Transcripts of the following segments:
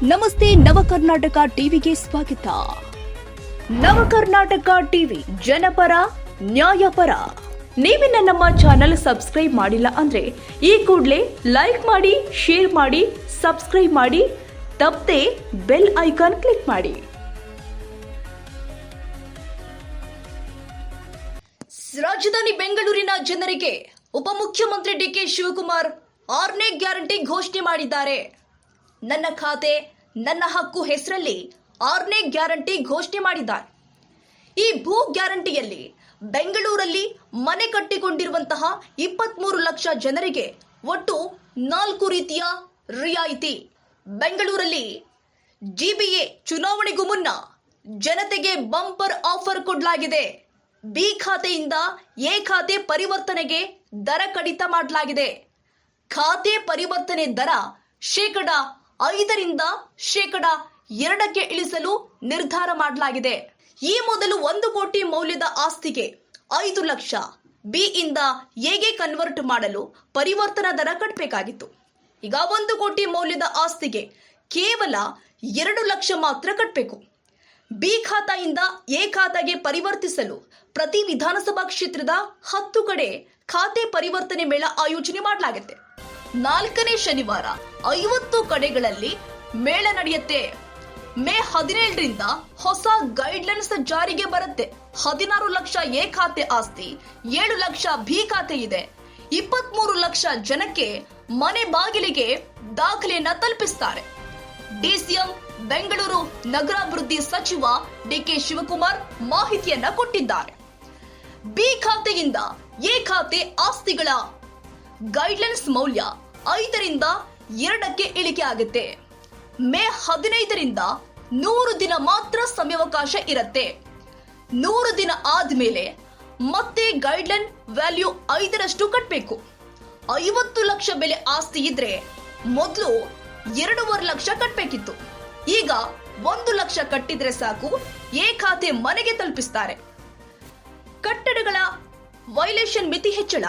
ನಮಸ್ತೆ ನವಕರ್ನಾಟಕ ಟಿವಿಗೆ ಸ್ವಾಗತ. ನವಕರ್ನಾಟಕ ಟಿವಿ ಜನಪರ ನ್ಯಾಯಪರ. ನೀವಿನ್ನ ನಮ್ಮ ಚಾನೆಲ್ ಸಬ್ಸ್ಕ್ರೈಬ್ ಮಾಡಿಲ್ಲ ಅಂದ್ರೆ ಈ ಕೂಡಲೇ ಲೈಕ್ ಮಾಡಿ, ಶೇರ್ ಮಾಡಿ, ಸಬ್ಸ್ಕ್ರೈಬ್ ಮಾಡಿ, ತಪ್ಪದೆ ಬೆಲ್ ಐಕಾನ್ ಕ್ಲಿಕ್ ಮಾಡಿ. ರಾಜಧಾನಿ ಬೆಂಗಳೂರಿನ ಜನರಿಗೆ ಉಪಮುಖ್ಯಮಂತ್ರಿ ಡಿಕೆ ಶಿವಕುಮಾರ್ 6ನೇ ಗ್ಯಾರಂಟಿ ಘೋಷಣೆ ಮಾಡಿದ್ದಾರೆ. ನನ್ನ ಖಾತೆ ನನ್ನ ಹಕ್ಕು ಹೆಸರಲ್ಲಿ 6ನೇ ಗ್ಯಾರಂಟಿ ಘೋಷಣೆ ಮಾಡಿದ್ದಾರೆ. ಈ ಭೂ ಗ್ಯಾರಂಟಿಯಲ್ಲಿ ಬೆಂಗಳೂರಲ್ಲಿ ಮನೆ ಕಟ್ಟಿಕೊಂಡಿರುವಂತಹ 23 ಲಕ್ಷ ಜನರಿಗೆ ಒಟ್ಟು 4 ರೀತಿಯ ರಿಯಾಯಿತಿ. ಬೆಂಗಳೂರಲ್ಲಿ ಜಿಬಿಎ ಚುನಾವಣೆಗೂ ಮುನ್ನ ಜನತೆಗೆ ಬಂಪರ್ ಆಫರ್ ಕೊಡಲಾಗಿದೆ. ಬಿ ಖಾತೆಯಿಂದ ಎ ಖಾತೆ ಪರಿವರ್ತನೆಗೆ ದರ ಕಡಿತ ಮಾಡಲಾಗಿದೆ. ಖಾತೆ ಪರಿವರ್ತನೆ ದರ ಶೇಕಡ 5ರಿಂದ ಶೇಕಡ 2ಕ್ಕೆ ಇಳಿಸಲು ನಿರ್ಧಾರ ಮಾಡಲಾಗಿದೆ. ಈ ಮೊದಲು 1 ಕೋಟಿ ಮೌಲ್ಯದ ಆಸ್ತಿಗೆ 5 ಲಕ್ಷ ಬಿ ಇಂದ ಎಗೆ ಕನ್ವರ್ಟ್ ಮಾಡಲು ಪರಿವರ್ತನಾ ದರ ಕಟ್ಟಬೇಕಾಗಿತ್ತು. ಈಗ 1 ಕೋಟಿ ಮೌಲ್ಯದ ಆಸ್ತಿಗೆ ಕೇವಲ 2 ಲಕ್ಷ ಮಾತ್ರ ಕಟ್ಟಬೇಕು. ಬಿ ಖಾತೆಯಿಂದ ಎ ಖಾತೆಗೆ ಪರಿವರ್ತಿಸಲು ಪ್ರತಿ ವಿಧಾನಸಭಾ ಕ್ಷೇತ್ರದ 10 ಕಡೆ ಖಾತೆ ಪರಿವರ್ತನೆ ಮೇಳ ಆಯೋಜನೆ ಮಾಡಲಾಗುತ್ತೆ. 4ನೇ ಶನಿವಾರ 50 ಕಡೆಗಳಲ್ಲಿ ಮೇಳ ನಡೆಯುತ್ತೆ. ಮೇ 17ರಿಂದ ಹೊಸ ಗೈಡ್ಲೈನ್ಸ್ ಜಾರಿಗೆ ಬರುತ್ತೆ. 16 ಲಕ್ಷ ಎ ಖಾತೆ ಆಸ್ತಿ, 7 ಲಕ್ಷ ಬಿ ಖಾತೆ ಇದೆ. 23 ಲಕ್ಷ ಜನಕ್ಕೆ ಮನೆ ಬಾಗಿಲಿಗೆ ದಾಖಲೆಯನ್ನ ತಲುಪಿಸ್ತಾರೆ. ಡಿಸಿಎಂ ಬೆಂಗಳೂರು ನಗರಾಭಿವೃದ್ಧಿ ಸಚಿವ ಡಿಕೆ ಶಿವಕುಮಾರ್ ಮಾಹಿತಿಯನ್ನ ಕೊಟ್ಟಿದ್ದಾರೆ. ಬಿ ಖಾತೆಯಿಂದ ಎ ಖಾತೆ ಆಸ್ತಿಗಳ ಗೈಡ್ಲೈನ್ಸ್ ಮೌಲ್ಯ 5ರಿಂದ 2ಕ್ಕೆ ಇಳಿಕೆ ಆಗುತ್ತೆ. ಮೇ 15ರಿಂದ 100 ದಿನ ಮಾತ್ರ ಸಮಯಾವಕಾಶ ಇರುತ್ತೆ. 100 ದಿನ ಆದ್ಮೇಲೆ ಮತ್ತೆ ಗೈಡ್ಲೈನ್ ವ್ಯಾಲ್ಯೂ 5ರಷ್ಟು ಕಟ್ಟಬೇಕು. 50 ಲಕ್ಷ ಬೆಲೆ ಆಸ್ತಿ ಇದ್ರೆ ಮೊದಲು 2.5 ಲಕ್ಷ ಕಟ್ಟಬೇಕಿತ್ತು. ಈಗ 1 ಲಕ್ಷ ಕಟ್ಟಿದ್ರೆ ಸಾಕು, ಎ ಖಾತೆ ಮನೆಗೆ ತಲುಪಿಸ್ತಾರೆ. ಕಟ್ಟಡಗಳ ವೈಲೇಷನ್ ಮಿತಿ ಹೆಚ್ಚಳ.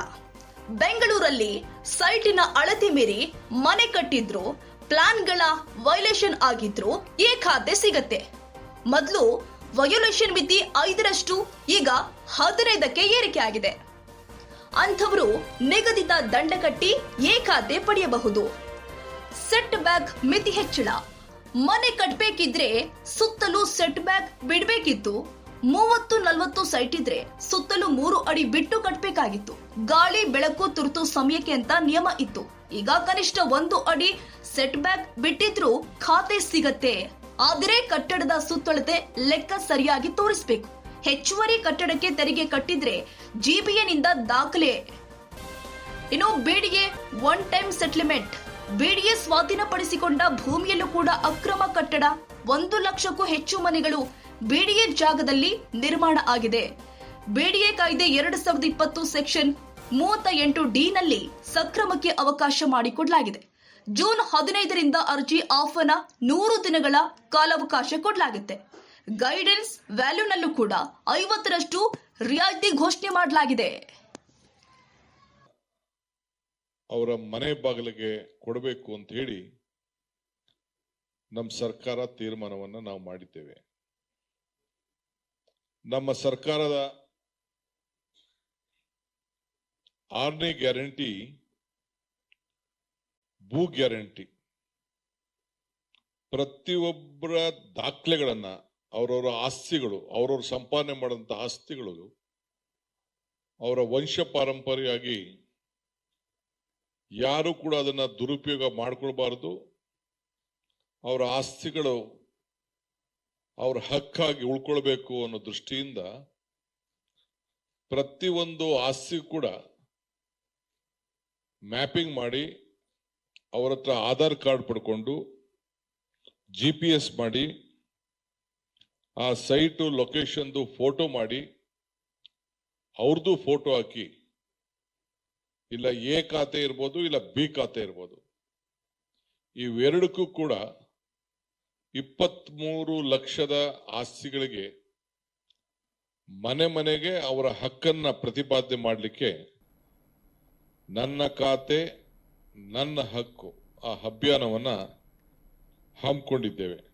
ಬೆಂಗಳೂರಲ್ಲಿ ಸೈಟಿನ ಅಳತೆ ಮೀರಿ ಮನೆ ಕಟ್ಟಿದ್ರು, ಪ್ಲಾನ್ಗಳ ವೈಲೇಷನ್ ಆಗಿದ್ರು ಎ ಖಾತೆ ಸಿಗತ್ತೆ. ಮೊದಲು ವಯೋಲೇಷನ್ ಮಿತಿ 5ರಷ್ಟು, ಈಗ 15ಕ್ಕೆ ಏರಿಕೆ ಆಗಿದೆ. ಅಂಥವರು ನಿಗದಿತ ದಂಡ ಕಟ್ಟಿ ಎ ಖಾತೆ ಪಡೆಯಬಹುದು. ಸೆಟ್ ಬ್ಯಾಕ್ ಮಿತಿ ಹೆಚ್ಚಳ. ಮನೆ ಕಟ್ಟಬೇಕಿದ್ರೆ ಸುತ್ತಲೂ ಸೆಟ್ ಬ್ಯಾಕ್ ಬಿಡಬೇಕಿತ್ತು. 30-40 ಸೈಟ್ ಇದ್ರೆ ಸುತ್ತಲೂ 3 ಅಡಿ ಬಿಟ್ಟು ಕಟ್ಟಬೇಕಾಗಿತ್ತು. ಗಾಳಿ ಬೆಳಕು ತುರ್ತು ಸಮಯಕ್ಕೆ ಅಂತ ನಿಯಮ ಇತ್ತು. ಈಗ ಕನಿಷ್ಠ 1 ಅಡಿ ಸೆಟ್ ಬ್ಯಾಕ್ ಬಿಟ್ಟಿದ್ರೂ ಖಾತೆ ಸಿಗತ್ತೆ. ಆದರೆ ಕಟ್ಟಡದ ಸುತ್ತಳತೆ ಲೆಕ್ಕ ಸರಿಯಾಗಿ ತೋರಿಸಬೇಕು. ಹೆಚ್ಚುವರಿ ಕಟ್ಟಡಕ್ಕೆ ತೆರಿಗೆ ಕಟ್ಟಿದ್ರೆ ಜಿಬಿಎನಿಂದ ದಾಖಲೆ. ಇನ್ನು BDA one time settlement. BDA ಸ್ವಾಧೀನಪಡಿಸಿಕೊಂಡ ಭೂಮಿಯಲ್ಲೂ ಕೂಡ ಅಕ್ರಮ ಕಟ್ಟಡ 1 ಲಕ್ಷಕ್ಕೂ ಹೆಚ್ಚು ಮನೆಗಳು ಬಿಡಿಎ ಜಾಗದಲ್ಲಿ ನಿರ್ಮಾಣ ಆಗಿದೆ. ಬಿಡಿಎ ಕಾಯ್ದೆ 2020 ಸೆಕ್ಷನ್ 38D ನಲ್ಲಿ ಸಕ್ರಮಕ್ಕೆ ಅವಕಾಶ ಮಾಡಿಕೊಡಲಾಗಿದೆ. ಜೂನ್ 15ರಿಂದ ಅರ್ಜಿ ಆಹ್ವಾನ 100 ದಿನಗಳ ಕಾಲಾವಕಾಶ ಕೊಡಲಾಗುತ್ತೆ. ಗೈಡೆನ್ಸ್ ವ್ಯಾಲ್ಯೂನಲ್ಲೂ ಕೂಡ 50ರಷ್ಟು ರಿಯಾಯಿತಿ ಘೋಷಣೆ ಮಾಡಲಾಗಿದೆ. ಅವರ ಮನೆ ಬಾಗಿಲಿಗೆ ಕೊಡಬೇಕು ಅಂತ ಹೇಳಿ ನಮ್ಮ ಸರ್ಕಾರ ತೀರ್ಮಾನವನ್ನ ನಾವು ಮಾಡಿದ್ದೇವೆ. ನಮ್ಮ ಸರ್ಕಾರದ 6ನೇ ಗ್ಯಾರಂಟಿ ಭೂ ಗ್ಯಾರಂಟಿ. ಪ್ರತಿಯೊಬ್ಬರ ದಾಖಲೆಗಳನ್ನ, ಅವರವರ ಆಸ್ತಿಗಳು, ಅವರವ್ರ ಸಂಪಾದನೆ ಮಾಡಿದಂಥ ಆಸ್ತಿಗಳು ಅವರ ವಂಶ ಪಾರಂಪರ್ಯವಾಗಿ ಯಾರು ಕೂಡ ಅದನ್ನ ದುರುಪಯೋಗ ಮಾಡ್ಕೊಳ್ಬಾರ್ದು. ಅವರ ಆಸ್ತಿಗಳು ಅವ್ರ ಹಕ್ಕಾಗಿ ಉಳ್ಕೊಳ್ಬೇಕು ಅನ್ನೋ ದೃಷ್ಟಿಯಿಂದ ಪ್ರತಿಯೊಂದು ಆಸ್ತಿ ಕೂಡ ಮ್ಯಾಪಿಂಗ್ ಮಾಡಿ, ಅವರ ಹತ್ರ ಆಧಾರ್ ಕಾರ್ಡ್ ಪಡ್ಕೊಂಡು GPS ಮಾಡಿ, ಆ ಸೈಟು ಲೊಕೇಶನ್ದು ಫೋಟೋ ಮಾಡಿ, ಅವ್ರದ್ದು ಫೋಟೋ ಹಾಕಿ, ಇಲ್ಲ ಎ ಖಾತೆ ಇರ್ಬೋದು, ಇಲ್ಲ ಬಿ ಖಾತೆ ಇರ್ಬೋದು, ಇವೆರಡಕ್ಕೂ ಕೂಡ 23 ಲಕ್ಷದ ಆಸ್ತಿಗಳಿಗೆ ಮನೆಗೆ ಅವರ ಹಕ್ಕನ್ನ ಪ್ರತಿಪಾದನೆ ಮಾಡಲಿಕ್ಕೆ ನನ್ನ ಖಾತೆ ನನ್ನ ಹಕ್ಕು ಆ ಅಭಿಯಾನವನ್ನ ಹಮ್ಮಿಕೊಂಡಿದ್ದೇವೆ.